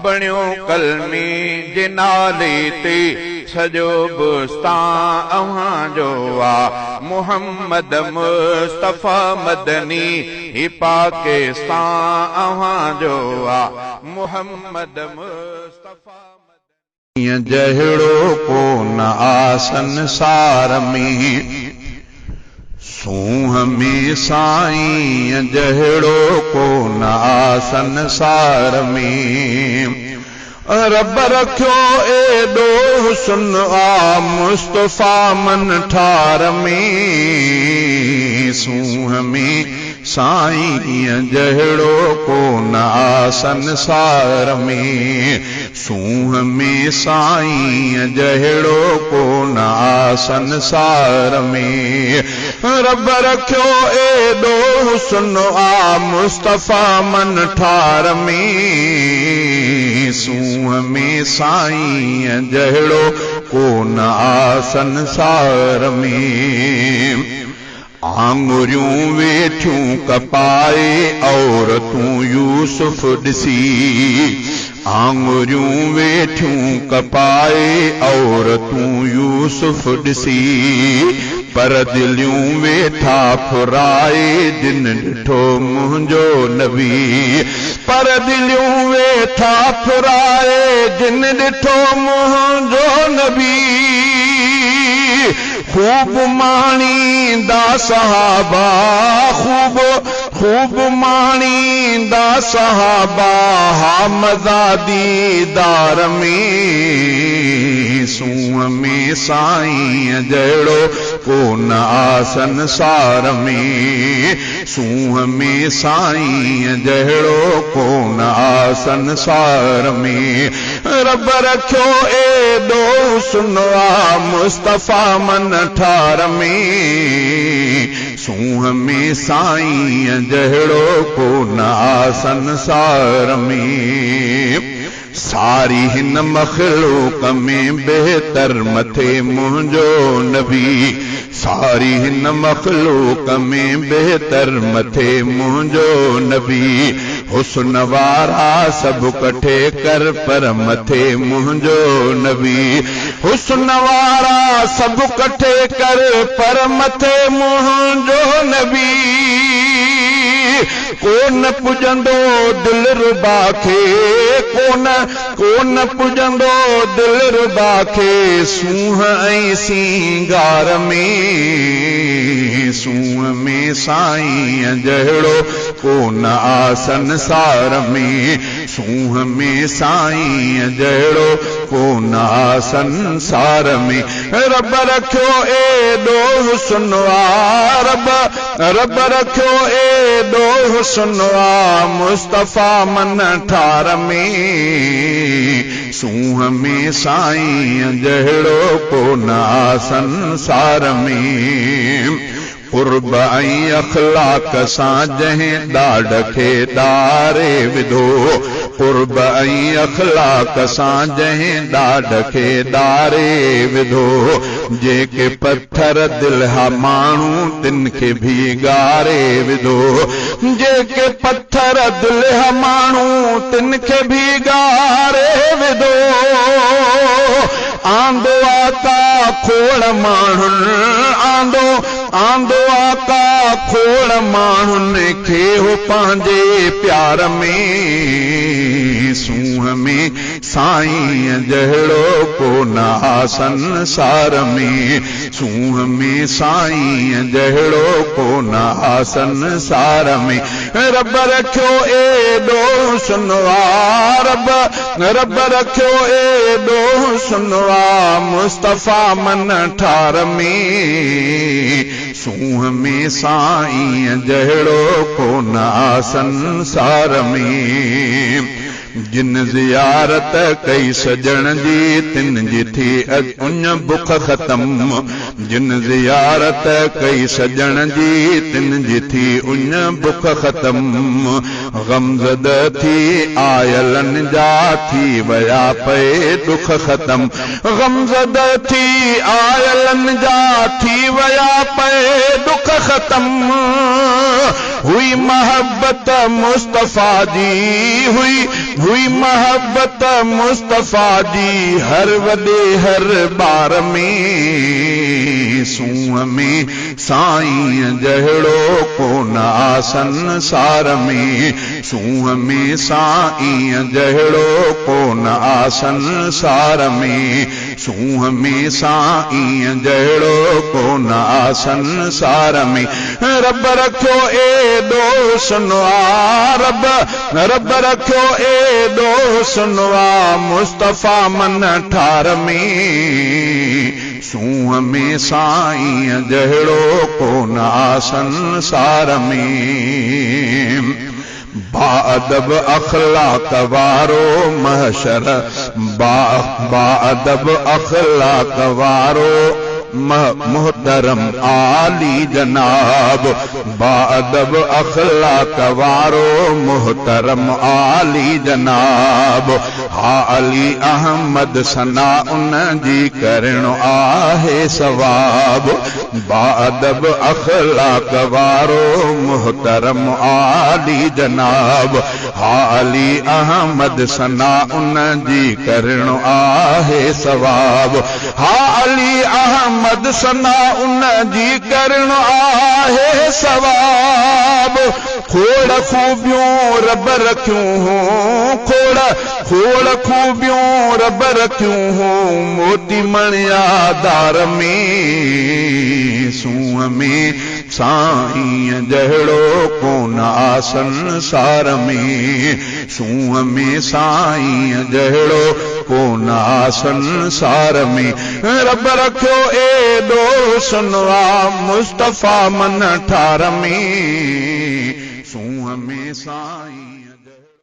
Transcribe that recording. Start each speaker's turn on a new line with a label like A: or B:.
A: बणियो कलमी जे नाले ते सजो बुस्तान अव्हां जो आ। मुहम्मद मुस्तफा मदनी ही पाकिस्तान अव्हां जो आ। मुहम्मद मुस्तफा जहिड़ो कोन आ संसार में, सूंह में साईं जहिड़ो कोन आ संसार में। रब रखियो एॾो हुस्न आ मुस्तफा मन ठार में, सूंह में साईं जहिड़ो कोन आ संसार में। सूंह में साईं जहिड़ो कोन आ संसार में। रब रखियो एॾो हुस्न आ मुस्तफा मन ठार में, सूंह में साईं जहिड़ो कोन आ संसार में। आंगुरियूं वेठियूं कपाए औरतूं यूसुफ ॾिसी, आंगुरियूं वेठियूं कपाए औरतूं यूसुफ ॾिसी, पर दिलियूं वेठा फुराए जिन ॾिठो मुंहिंजो नबी। पर दिलियूं वेठा फुराए जिन ॾिठो मुंहिंजो नबी। खूब माणींदा सहाबा, खूब माणींदा सहाबा हा मज़ा दीदार में। सूंह में साईं जहिड़ो कोन आ संसार में, सूंह में साईं जहिड़ो कोन आ संसार में। रब रखियो एॾो हुस्न आ मुस्तफा मन ठार में, सूंह में साईं जहिड़ो कोन आ संसार में। सारी हिन मखलूक में बेहतर मथे मुंहिंजो नबी, सारी हिन मखलूक में बेहतर मथे मुंहिंजो नबी। हुस्न वारा सभु कठे कर पर मथे मुंहिंजो नबी। हुस्न वारा सभु कठे कर पर मथे मुंहिंजो नबी। कोन पुजंदो दिल रुबा खे, कोन पुजंदो दिल रुबा खे सूंह ऐं सिंगार में। सूंह में साईं जहिड़ो कोन आ संसार में, सूंह में साईं जहिड़ो कोन आ संसार में। रब रखियो एॾो हुस्न आ, रब रखियो एॾो हुस्न आ मुस्तफा मन ठार में। सूंह में साईं जहिड़ो कोन आ संसार में। क़ुर्ब ऐं अख़लाक सां जंहिं ॾाढ खे ॾारे विधो, क़ुर्ब ऐं अख़लाक सां जंहिं ॾाढ खे ॾारे विधो। जेके पत्थर दिल हा माण्हू तिन खे भी ॻारे विधो, जेके पत्थर दिल हा माण्हू तिन खे भी ॻारे विधो। आंदो आका खोड़ माण्हुनि, आंदो आका खोड़ माण्हुनि खे हो पंहिंजे प्यार में। सूंह में साईं जहिड़ो कोन आ संसार में, सूंह में साईं जहिड़ो कोन आ संसार में। रब रखियो एॾो हुस्न आ, रब रखियो एॾो हुस्न आ मुस्तफा मन ठार में। सूंह में साईं जहिड़ो कोन आ संसार में। जिन ज़ियारत कई सजण जी तिन जी थी उन बुख ख़त्म, जिन ज़ियारत कई सजण जी तिन जी थी उन बुख ख़त्म। गमज़द थी आयलन जा थी वया पे दुख खत्म गमज़द थी आयलन जा थी वया पे दुख खत्म हुई मोहब्बत मुस्तफ़ा जी हुई मोहब्बत मुस्तफ़ा जी हर वॾे हर बार में सूंह में साईं जहिड़ो कोन आ संसार में सूंह में साईं जहिड़ो कोन आ संसार में सूंह में साईं जहिड़ो कोन आ संसार में रब रखियो एॾो सुनवा रब रखियो एॾो सुनवा मुस्तफ़ा मन ठार में सूंह में साईं जहिड़ो कोन आ संसार में बाअदब अखलाक वारो महशर बाअदब अखलाक वारो मुहतरम आली जनाब बाअदब अखलाक वारो मुहतरम आली जनाब हा अली अहमद सना उन जी करणो आहे सवाब बाअदब अखलाक वारो मुहतरम आली जनाब हा अली अहमद सना उन जी करणो आहे सवाब हा अली अहमद सना उन जी करण आहे सवाब खोड़ खूबियों रब रखियूं खोड़ खूबियों रब रखियूं मोती मणिया दार में सूंह में साईं जहिड़ो कोन आ संसार में सूंह में साईं जहिड़ो कोन आ संसार में रब रखियो एॾो सुनवा मुस्तफ़ा मन ठार में सूंह में साईं